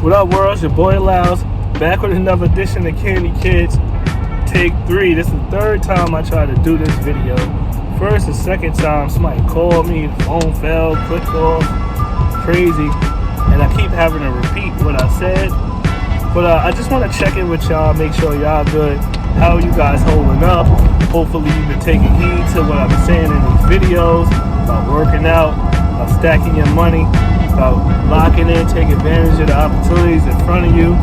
What up, world? It's your boy Louse, back with another edition of Candy Kids Take 3. This is the third time I tried to do this video. First and second time, somebody called me, the phone fell, clicked off, crazy. And I keep having to repeat what I said. But I just want to check in with y'all, make sure y'all good. How are you guys holding up? Hopefully you've been taking heed to what I've been saying in these videos about working out, about stacking your money, about locking in, taking advantage of the opportunities in front of you.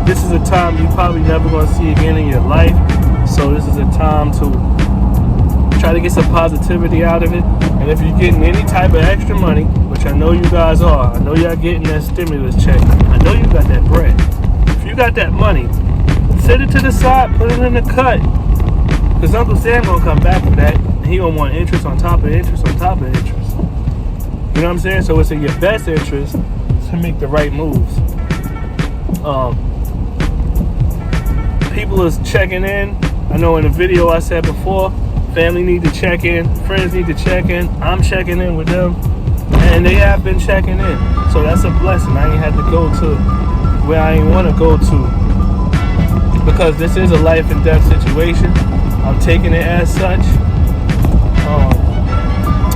This is a time you probably never going to see again in your life. So this is a time to try to get some positivity out of it. And if you're getting any type of extra money, which I know you guys are, I know y'all getting that stimulus check, I know you got that bread. If you got that money, set it to the side, put it in the cut. Because Uncle Sam going to come back with that. And he going to want interest on top of interest on top of interest. You know what I'm saying? So it's in your best interest to make the right moves. People is checking in. I know in the video I said before, family need to check in, friends need to check in. I'm checking in with them, and they have been checking in. So that's a blessing. I ain't had to go to where I ain't want to go to, because this is a life and death situation. I'm taking it as such.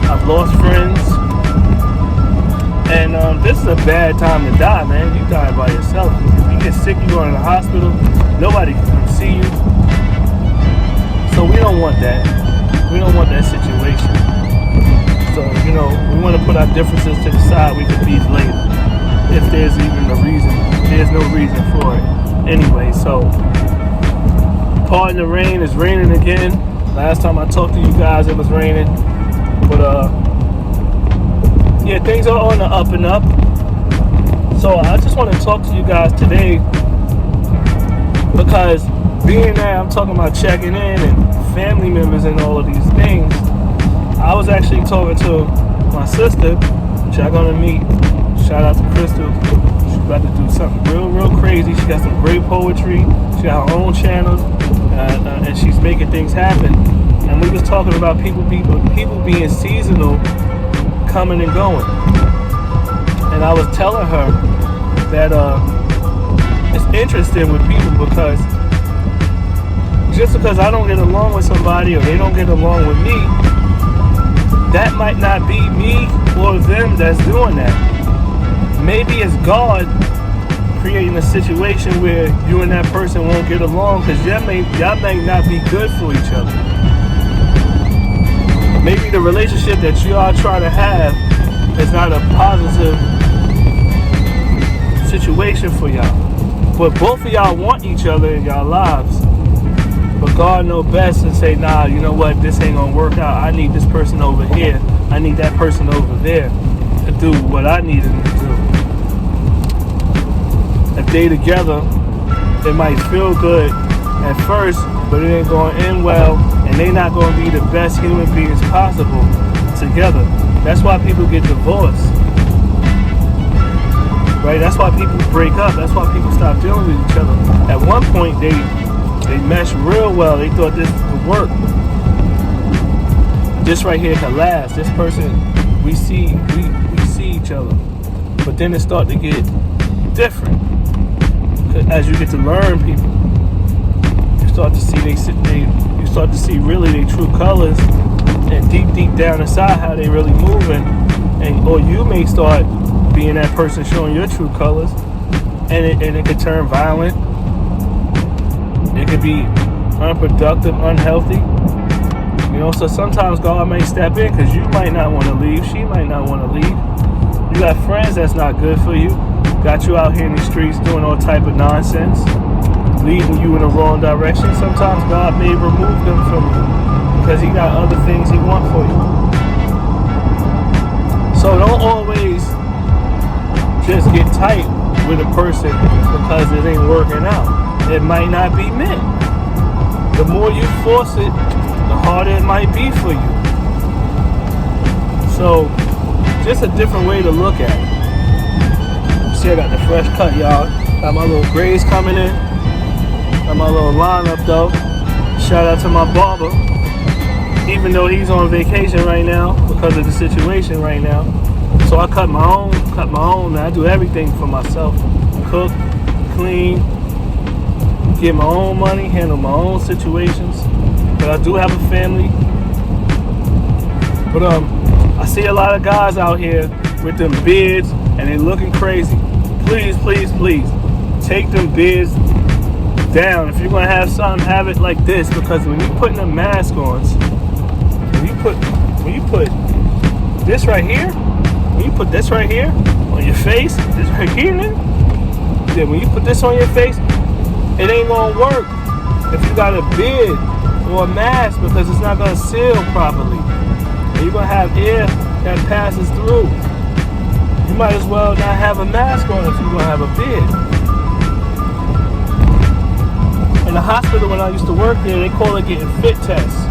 I've lost friends. And this is a bad time to die, man. You die by yourself. If you get sick, you go to the hospital. Nobody can come see you. So we don't want that. We don't want that situation. So, you know, we want to put our differences to the side. We can beef later. If there's even a reason. There's no reason for it. Anyway, so, pardon the rain. It's raining again. Last time I talked to you guys, it was raining. But, yeah, things are on the up and up. So I just want to talk to you guys today, because being that I'm talking about checking in and family members and all of these things, I was actually talking to my sister, which I'm going to meet. Shout out to Crystal. She's about to do something real crazy. She got some great poetry. She got her own channel, and she's making things happen. And we was talking about people being seasonal, coming and going. And I was telling her that it's interesting with people, because just because I don't get along with somebody or they don't get along with me, that might not be me or them that's doing that. Maybe it's God creating a situation where you and that person won't get along because y'all may not be good for each other. Maybe the relationship that you all try to have is not a positive situation for y'all. But both of y'all want each other in y'all lives. But God knows best and say, nah, you know what, this ain't gonna work out. I need this person over here. I need that person over there to do what I need them to do. If they together, it might feel good at first, but it ain't gonna end well. And they're not going to be the best human beings possible together. That's why people get divorced. Right? That's why people break up. That's why people stop dealing with each other. At one point, they meshed real well. They thought this would work. This right here could last. This person, we see each other. But then it starts to get different. As you get to learn people, you start to see really their true colors, and deep down inside how they really moving, or you may start being that person showing your true colors, and it could turn violent. It could be unproductive, unhealthy. You know, so sometimes God may step in because you might not want to leave, she might not want to leave. You got friends that's not good for you, got you out here in the streets doing all type of nonsense, leading you in the wrong direction. Sometimes God may remove them from you because he got other things he wants for you. So don't always just get tight with a person because it ain't working out. It might not be meant. The more you force it, the harder it might be for you. So just a different way to look at it. See, I got the fresh cut, y'all. Got my little grays coming in. Got my little lineup though. Shout out to my barber. Even though he's on vacation right now because of the situation right now. So I cut my own. I do everything for myself. Cook, clean, get my own money, handle my own situations. But I do have a family. But I see a lot of guys out here with them beards and they looking crazy. Please, please, please, take them beards down. If you're gonna have something, have it like this, because when you're putting a mask on, when you put this right here, when you put this right here on your face, this right here, then when you put this on your face, it ain't gonna work if you got a beard or a mask, because it's not gonna seal properly. And you're gonna have air that passes through. You might as well not have a mask on if you're gonna have a beard. In the hospital when I used to work there, they call it getting fit tests.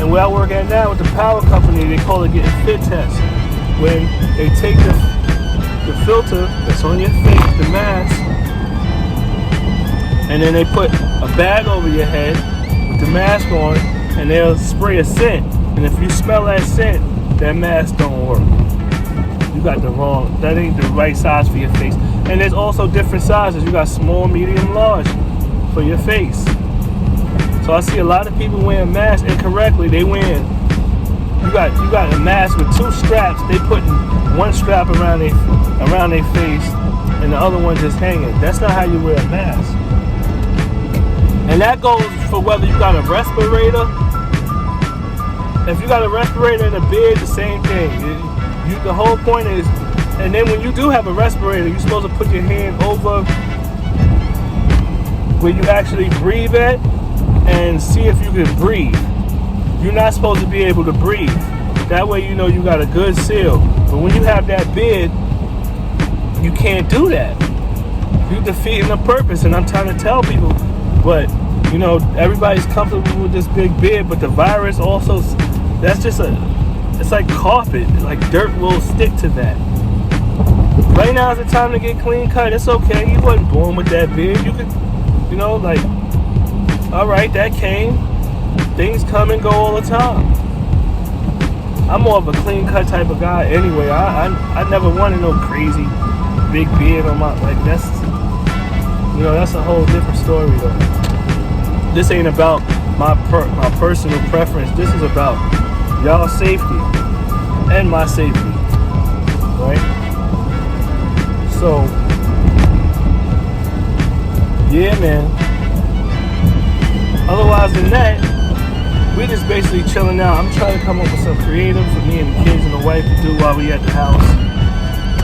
And where I work at now with the power company, they call it getting fit tests. When they take the filter that's on your face, the mask, and then they put a bag over your head with the mask on, and they'll spray a scent. And if you smell that scent, that mask don't work. You got that ain't the right size for your face. And there's also different sizes. You got small, medium, large for your face. So I see a lot of people wearing masks incorrectly. They wearing, you got a mask with two straps. They putting one strap around their face and the other one just hanging. That's not how you wear a mask. And that goes for whether you got a respirator. If you got a respirator and a beard, the same thing. The whole point is, and then when you do have a respirator, you're supposed to put your hand over where you actually breathe at and see if you can breathe. You're not supposed to be able to breathe. That way you know you got a good seal. But when you have that beard, you can't do that. You're defeating the purpose, and I'm trying to tell people. But, you know, everybody's comfortable with this big beard, but the virus also, that's just it's like carpet. Like dirt will stick to that. Right now is the time to get clean cut. It's okay. You wasn't born with that beard. You could, you know, like, all right, that came. Things come and go all the time. I'm more of a clean cut type of guy anyway. I never wanted no crazy big beard on my, like, that's, you know, that's a whole different story though. This ain't about my personal preference. This is about y'all safety and my safety, right? So, yeah, man. Otherwise than that, we just basically chilling out. I'm trying to come up with some creative for me and the kids and the wife to do while we at the house.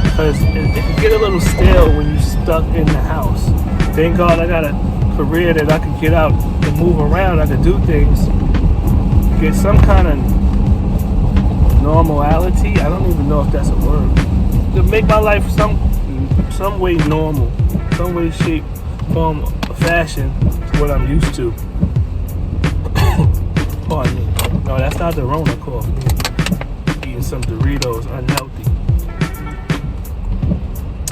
Because it can get a little stale when you're stuck in the house. Thank God I got a career that I can get out and move around. I can do things. Get some kind of normality. I don't even know if that's a word. To make my life some way normal. Some way, shape, form, or fashion to what I'm used to. Pardon me. No, that's not the Rona cough. Eating some Doritos, unhealthy.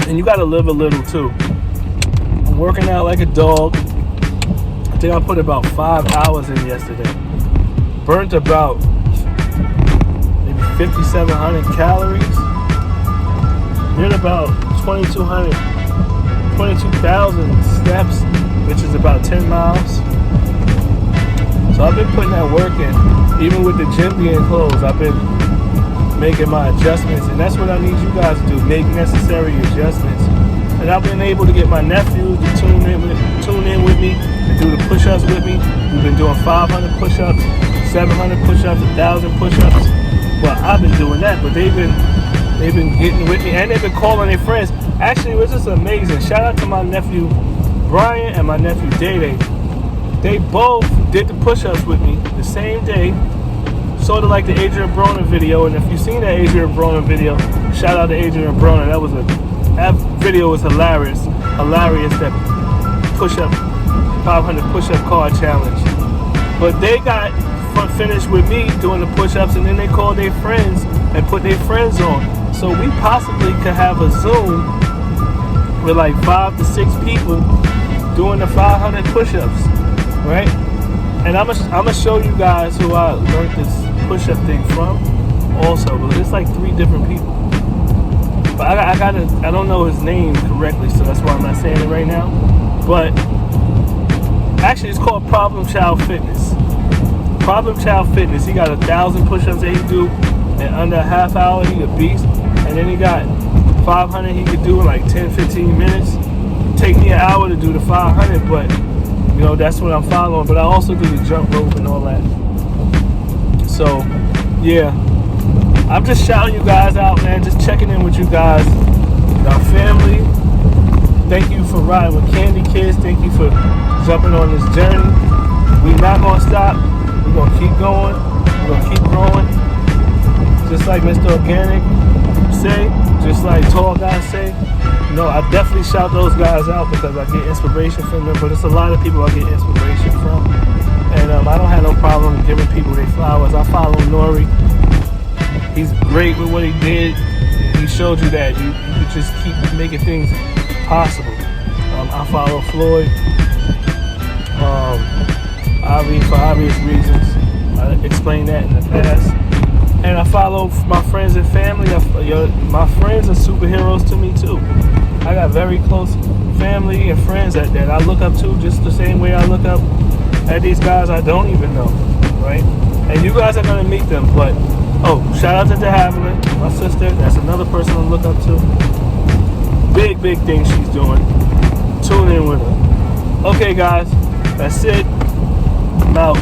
And you gotta live a little too. I'm working out like a dog. I think I put about 5 hours in yesterday. Burnt about maybe 5,700 calories. Did about 2,200, 22,000 steps, which is about 10 miles. So I've been putting that work in. Even with the gym being closed, I've been making my adjustments, and that's what I need you guys to do, make necessary adjustments. And I've been able to get my nephews to tune in with me, to do the push-ups with me. We've been doing 500 push-ups, 700 push-ups, 1,000 push-ups. Well, I've been doing that, but they've been getting with me, and they've been calling their friends. Actually, it was just amazing. Shout out to my nephew Brian and my nephew Day. They both did the push-ups with me the same day, sort of like the Adrian Broner video. And if you've seen that Adrian Broner video, shout out to Adrian Broner. That video was hilarious. That push-up, 500 push-up card challenge. But they got finished with me doing the push-ups, and then they called their friends and put their friends on. So we possibly could have a Zoom with like 5 to 6 people doing the 500 push-ups, right? And I'm gonna show you guys who I learned this push-up thing from also, but it's like 3 different people. But I don't know his name correctly, so that's why I'm not saying it right now. But actually, it's called Problem Child Fitness. Problem Child Fitness. He got 1,000 push-ups that he do in under a half hour. He a beast. And then he got 500 he could do in like 10-15 minutes. Take me an hour to do the 500, but you know, that's what I'm following. But I also do the jump rope and all that. So yeah, I'm just shouting you guys out, man. Just checking in with you guys, our family. Thank you for riding with Candy Kids. Thank you for jumping on this journey. We're not gonna stop. We're gonna keep going. We're gonna keep growing. Just like Mr. Organic say, just like Tall Guys say. You know, I definitely shout those guys out because I get inspiration from them. But it's a lot of people I get inspiration from, and I don't have no problem giving people their flowers. I follow Nori. He's great with what he did. He showed you that you could just keep making things possible. I follow Floyd, for obvious reasons. I explained that in the past. And I follow my friends and family. My friends are superheroes to me too. I got very close family and friends that I look up to just the same way I look up at these guys I don't even know, right? And you guys are going to meet them, but shout out to De Havilland, my sister. That's another person to look up to. Big things she's doing. Tune in with her. Okay, guys, that's it. I'm out.